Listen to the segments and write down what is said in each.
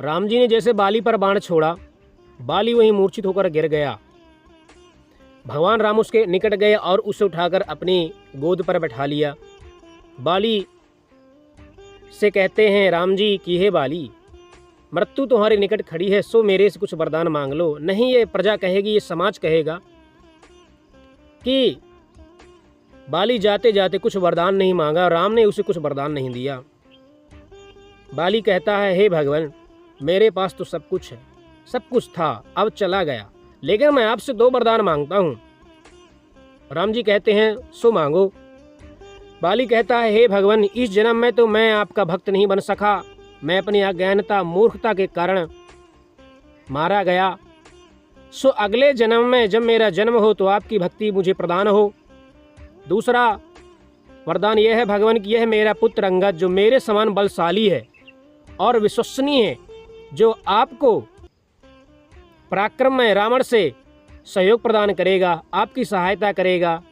राम जी ने जैसे बाली पर बाण छोड़ा, बाली वहीं मूर्छित होकर गिर गया। भगवान राम उसके निकट गए और उसे उठाकर अपनी गोद पर बैठा लिया। बाली से कहते हैं राम जी कि हे बाली, मृत्यु तुम्हारे निकट खड़ी है, सो मेरे से कुछ वरदान मांग लो। नहीं, ये प्रजा कहेगी, ये समाज कहेगा कि बाली जाते जाते कुछ वरदान नहीं मांगा, राम ने उसे कुछ वरदान नहीं दिया। बाली कहता है हे भगवान, मेरे पास तो सब कुछ है, सब कुछ था, अब चला गया, लेकिन मैं आपसे 2 वरदान मांगता हूँ। राम जी कहते हैं सो मांगो। बाली कहता है हे भगवान, इस जन्म में तो मैं आपका भक्त नहीं बन सका, मैं अपनी अज्ञानता मूर्खता के कारण मारा गया। सो अगले जन्म में जब मेरा जन्म हो तो आपकी भक्ति मुझे प्रदान हो। दूसरा वरदान यह है भगवान कि यह मेरा पुत्र अंगद जो मेरे समान बलशाली है और विश्वसनीय है, जो आपको पराक्रम में रावण से सहयोग प्रदान करेगा, आपकी सहायता करेगा।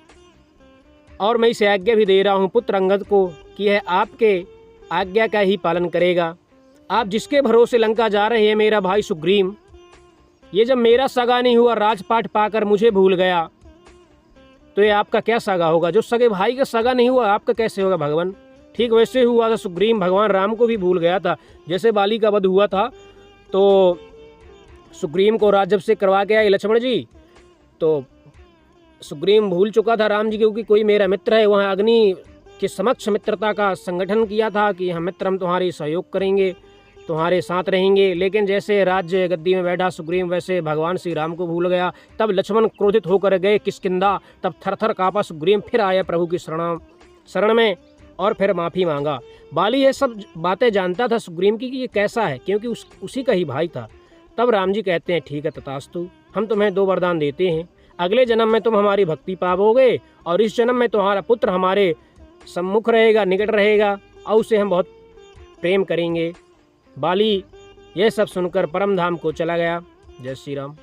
और मैं इसे आज्ञा भी दे रहा हूँ पुत्र अंगद को कि यह आपके आज्ञा का ही पालन करेगा। आप जिसके भरोसे लंका जा रहे हैं, मेरा भाई सुग्रीव, ये जब मेरा सगा नहीं हुआ, राजपाट पाकर मुझे भूल गया, तो ये आपका क्या सगा होगा? जो सगे भाई का सगा नहीं हुआ, आपका कैसे होगा भगवान? ठीक वैसे हुआ था, सुग्रीव भगवान राम को भी भूल गया था। जैसे बाली का वध हुआ था तो सुग्रीव को राज्य से करवा के आए लक्ष्मण जी, तो सुग्रीव भूल चुका था राम जी क्योंकि कोई मेरा मित्र है, वहाँ अग्नि के समक्ष मित्रता का संगठन किया था कि हम मित्र, हम तुम्हारी सहयोग करेंगे, तुम्हारे साथ रहेंगे। लेकिन जैसे राज्य गद्दी में बैठा सुग्रीव, वैसे भगवान श्री राम को भूल गया। तब लक्ष्मण क्रोधित होकर गए किष्किंधा, तब थर-थर काँपा सुग्रीव, फिर आया प्रभु की शरण में और फिर माफ़ी मांगा। बाली ये सब बातें जानता था सुग्रीव की कि ये कैसा है, क्योंकि उसी का ही भाई था। तब राम जी कहते हैं ठीक है तथास्तु, हम तुम्हें 2 वरदान देते हैं, अगले जन्म में तुम हमारी भक्ति पाओगे और इस जन्म में तुम्हारा पुत्र हमारे सम्मुख रहेगा, निकट रहेगा और उसे हम बहुत प्रेम करेंगे। बाली यह सब सुनकर परम धाम को चला गया। जय श्री राम।